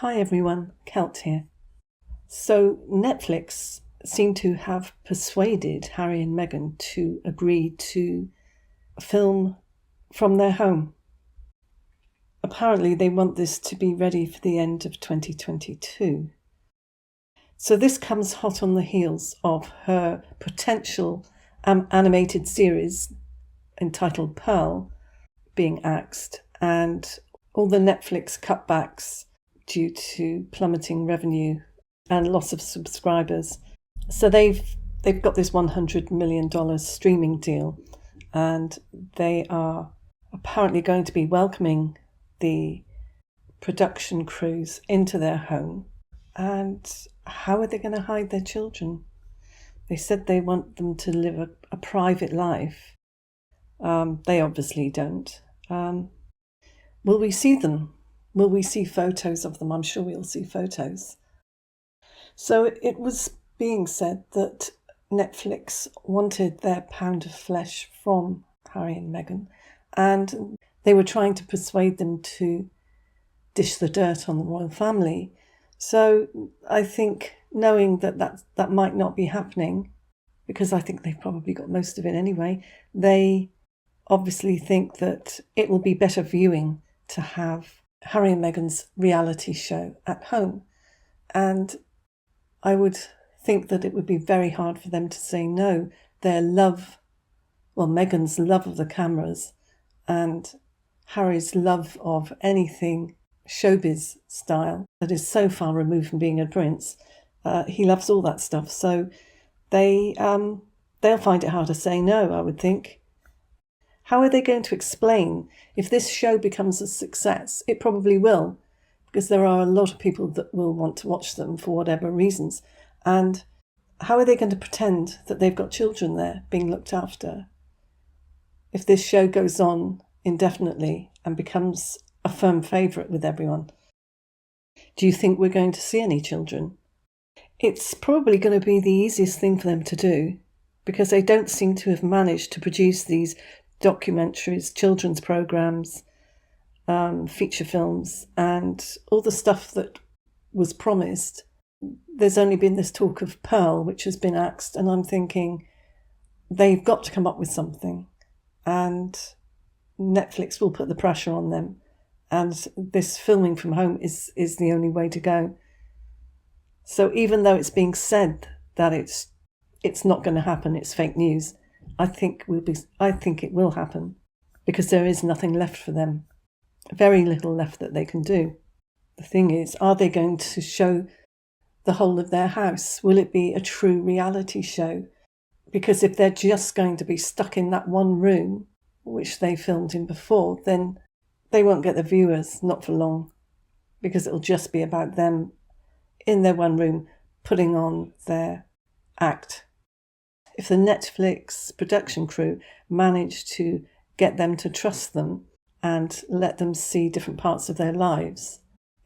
Hi everyone, Kelt here. So Netflix seem to have persuaded Harry and Meghan to agree to film from their home. Apparently they want this to be ready for the end of 2022. So this comes hot on the heels of her potential animated series entitled Pearl being axed and all the Netflix cutbacks due to plummeting revenue and loss of subscribers. So they've got this $100 million streaming deal, and they are apparently going to be welcoming the production crews into their home. And how are they going to hide their children? They said they want them to live a private life. They obviously don't. Will we see them? Will we see photos of them? I'm sure we'll see photos. So it was being said that Netflix wanted their pound of flesh from Harry and Meghan, and they were trying to persuade them to dish the dirt on the royal family. So I think, knowing that might not be happening, because I think they've probably got most of it anyway, they obviously think that it will be better viewing to have Harry and Meghan's reality show at home. And I would think that it would be very hard for them to say no. Their love, well, Meghan's love of the cameras and Harry's love of anything showbiz style that is so far removed from being a prince, he loves all that stuff. So they'll find it hard to say no, I would think. How are they going to explain if this show becomes a success? It probably will, because there are a lot of people that will want to watch them for whatever reasons. And how are they going to pretend that they've got children there being looked after if this show goes on indefinitely and becomes a firm favourite with everyone? Do you think we're going to see any children? It's probably going to be the easiest thing for them to do, because they don't seem to have managed to produce these documentaries, children's programs, feature films, and all the stuff that was promised. There's only been this talk of Pearl, which has been axed, and I'm thinking they've got to come up with something, and Netflix will put the pressure on them, and this filming from home is the only way to go. So even though it's being said that it's not going to happen, it's fake news, I think it will happen, because there is nothing left for them. Very little left that they can do. The thing is, are they going to show the whole of their house? Will it be a true reality show? Because if they're just going to be stuck in that one room, which they filmed in before, then they won't get the viewers, not for long, because it'll just be about them in their one room putting on their act. If the Netflix production crew manage to get them to trust them and let them see different parts of their lives,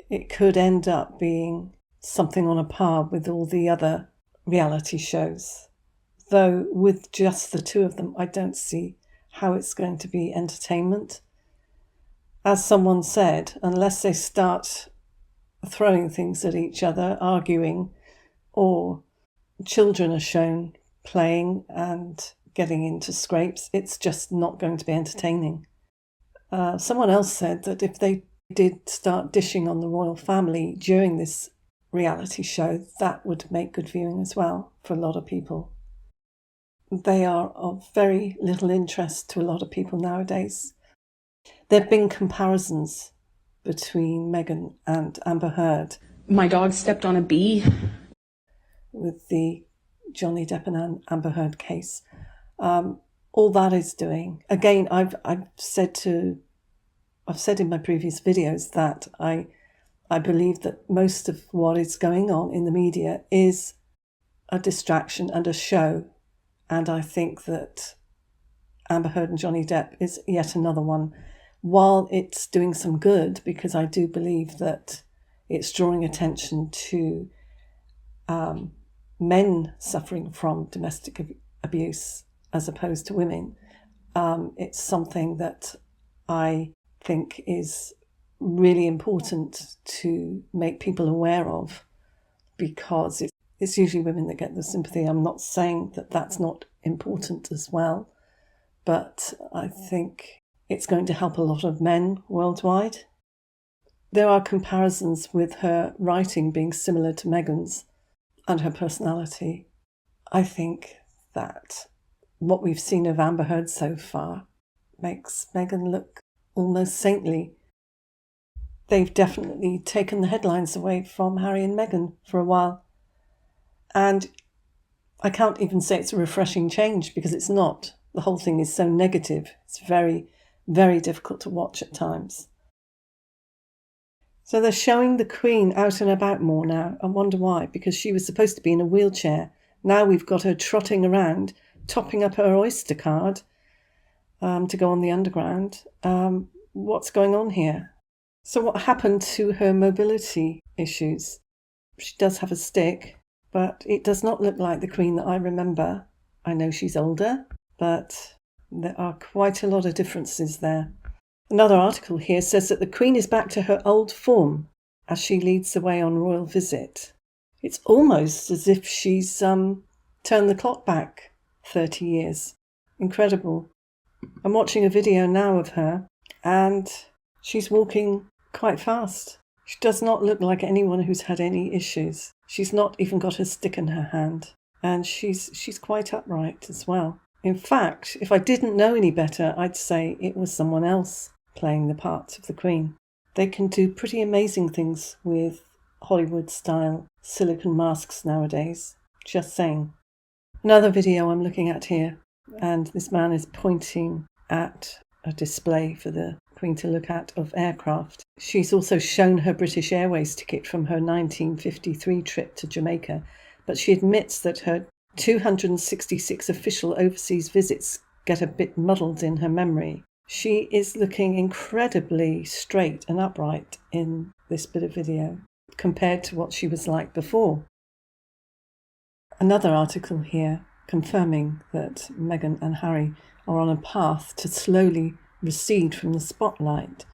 it could end up being something on a par with all the other reality shows. Though with just the two of them, I don't see how it's going to be entertainment. As someone said, unless they start throwing things at each other, arguing, or children are shown playing and getting into scrapes, it's just not going to be entertaining. Someone else said that if they did start dishing on the royal family during this reality show, that would make good viewing as well for a lot of people. They are of very little interest to a lot of people nowadays. There have been comparisons between Meghan and Amber Heard. My dog stepped on a bee. With the Johnny Depp and Amber Heard case. All that is doing, again, I've said in my previous videos that I believe that most of what is going on in the media is a distraction and a show, and I think that Amber Heard and Johnny Depp is yet another one. While it's doing some good, because I do believe that it's drawing attention to men suffering from domestic abuse as opposed to women, it's something that I think is really important to make people aware of, because it's usually women that get the sympathy. I'm not saying that that's not important as well, but I think it's going to help a lot of men worldwide. There are comparisons with her writing being similar to Meghan's and her personality. I think that what we've seen of Amber Heard so far makes Meghan look almost saintly. They've definitely taken the headlines away from Harry and Meghan for a while. And I can't even say it's a refreshing change, because it's not. The whole thing is so negative. It's very, very difficult to watch at times. So they're showing the Queen out and about more now. I wonder why, because she was supposed to be in a wheelchair. Now we've got her trotting around, topping up her Oyster card to go on the Underground. What's going on here? So what happened to her mobility issues? She does have a stick, but it does not look like the Queen that I remember. I know she's older, but there are quite a lot of differences there. Another article here says that the Queen is back to her old form as she leads the way on royal visit. It's almost as if she's turned the clock back 30 years. Incredible. I'm watching a video now of her, and she's walking quite fast. She does not look like anyone who's had any issues. She's not even got a stick in her hand, and she's quite upright as well. In fact, if I didn't know any better, I'd say it was someone else playing the part of the Queen. They can do pretty amazing things with Hollywood-style silicone masks nowadays. Just saying. Another video I'm looking at here, and this man is pointing at a display for the Queen to look at of aircraft. She's also shown her British Airways ticket from her 1953 trip to Jamaica, but she admits that her 266 official overseas visits get a bit muddled in her memory. She is looking incredibly straight and upright in this bit of video compared to what she was like before. Another article here confirming that Meghan and Harry are on a path to slowly recede from the spotlight.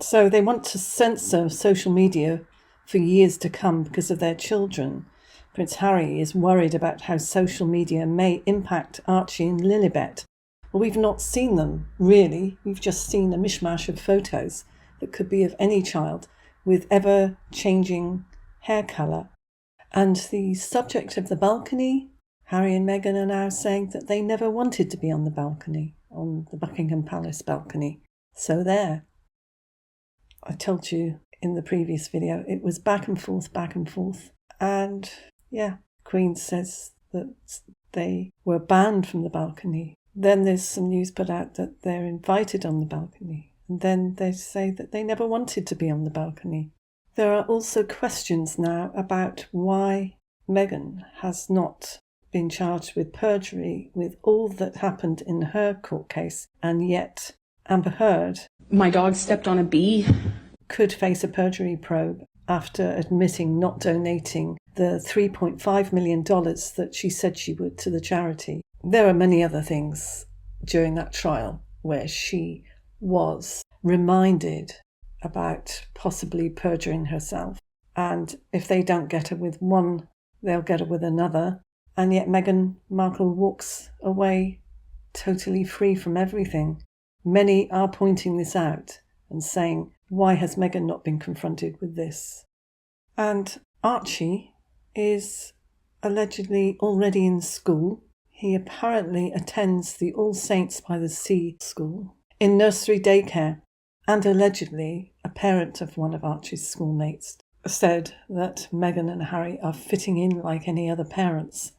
So they want to censor social media for years to come because of their children. Prince Harry is worried about how social media may impact Archie and Lilibet. Well, we've not seen them, really. We've just seen a mishmash of photos that could be of any child with ever-changing hair colour. And the subject of the balcony, Harry and Meghan are now saying that they never wanted to be on the balcony, on the Buckingham Palace balcony. So there. I told you in the previous video, it was back and forth. And yeah, Queen says that they were banned from the balcony. Then there's some news put out that they're invited on the balcony. And then they say that they never wanted to be on the balcony. There are also questions now about why Meghan has not been charged with perjury with all that happened in her court case, and yet Amber Heard, My dog stepped on a bee. could face a perjury probe after admitting not donating the $3.5 million that she said she would to the charity. There are many other things during that trial where she was reminded about possibly perjuring herself. And if they don't get her with one, they'll get her with another. And yet Meghan Markle walks away totally free from everything. Many are pointing this out and saying, why has Meghan not been confronted with this? And Archie is allegedly already in school. He apparently attends the All Saints by the Sea school in nursery daycare, and allegedly a parent of one of Archie's schoolmates said that Meghan and Harry are fitting in like any other parents,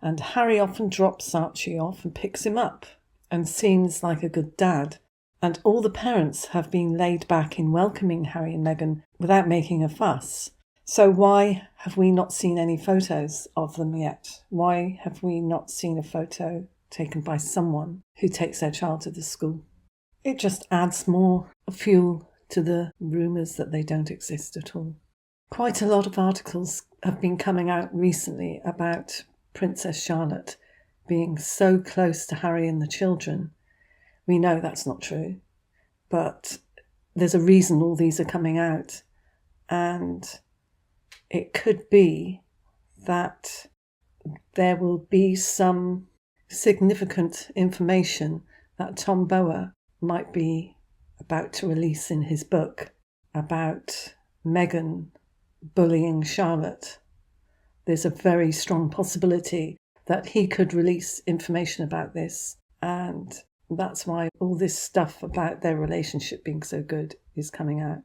and Harry often drops Archie off and picks him up and seems like a good dad. And all the parents have been laid back in welcoming Harry and Meghan without making a fuss. So why have we not seen any photos of them yet? Why have we not seen a photo taken by someone who takes their child to the school? It just adds more fuel to the rumours that they don't exist at all. Quite a lot of articles have been coming out recently about Princess Charlotte being so close to Harry and the children. We know that's not true, but there's a reason all these are coming out. And it could be that there will be some significant information that Tom Bower might be about to release in his book about Meghan bullying Charlotte. There's a very strong possibility that he could release information about this, and that's why all this stuff about their relationship being so good is coming out.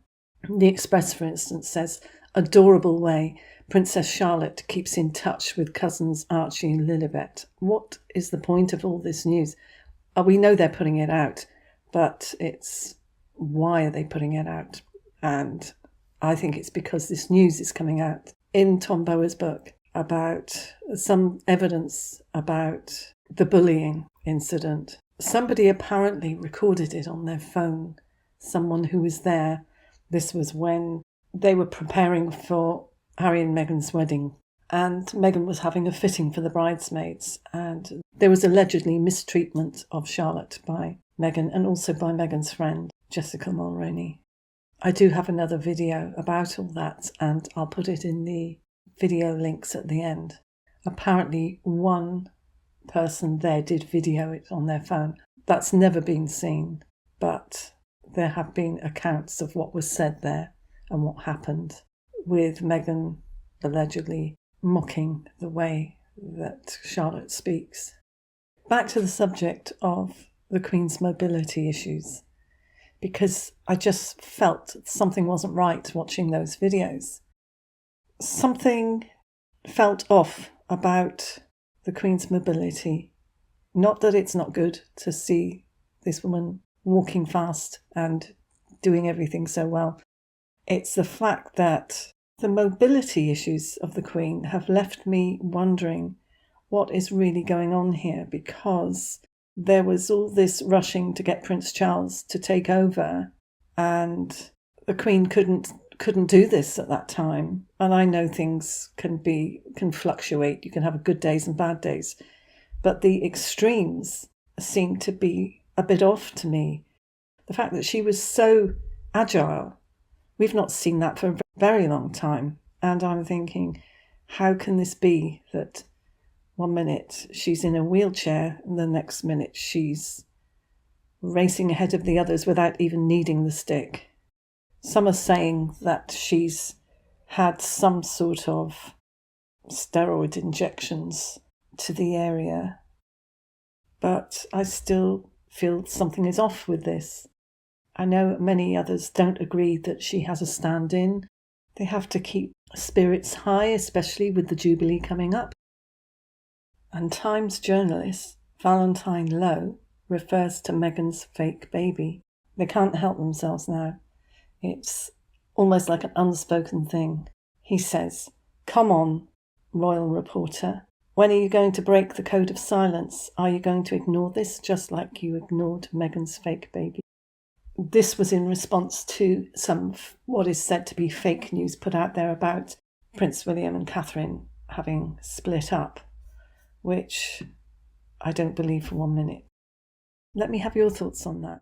The Express, for instance, says, adorable way Princess Charlotte keeps in touch with cousins Archie and Lilibet. What is the point of all this news? We know they're putting it out, but it's why are they putting it out? And I think it's because this news is coming out in Tom Bower's book about some evidence about the bullying incident. Somebody apparently recorded it on their phone, someone who was there. This was when they were preparing for Harry and Meghan's wedding, and Meghan was having a fitting for the bridesmaids, and there was allegedly mistreatment of Charlotte by Meghan and also by Meghan's friend, Jessica Mulroney. I do have another video about all that, and I'll put it in the video links at the end. Apparently one person there did video it on their phone. That's never been seen, but there have been accounts of what was said there and what happened, with Meghan allegedly mocking the way that Charlotte speaks. Back to the subject of the Queen's mobility issues, because I just felt something wasn't right watching those videos. Something felt off about the Queen's mobility. Not that it's not good to see this woman walking fast and doing everything so well. It's the fact that the mobility issues of the Queen have left me wondering what is really going on here, because there was all this rushing to get Prince Charles to take over, and the Queen couldn't do this at that time. And I know things can fluctuate. You can have good days and bad days, but the extremes seem to be a bit off to me. The fact that she was so agile, we've not seen that for a very long time. And I'm thinking, how can this be that one minute she's in a wheelchair and the next minute she's racing ahead of the others without even needing the stick? Some are saying that she's had some sort of steroid injections to the area, but I still feel something is off with this. I know many others don't agree that she has a stand-in. They have to keep spirits high, especially with the Jubilee coming up. And Times journalist Valentine Lowe refers to Meghan's fake baby. They can't help themselves now. It's almost like an unspoken thing. He says, "Come on, royal reporter. When are you going to break the code of silence? Are you going to ignore this just like you ignored Meghan's fake baby?" This was in response to some what is said to be fake news put out there about Prince William and Catherine having split up, which I don't believe for 1 minute. Let me have your thoughts on that.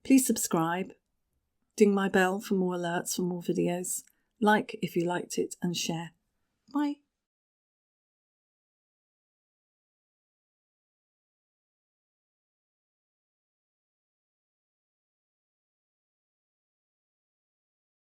Please subscribe, ding my bell for more alerts for more videos, like if you liked it, and share. Bye.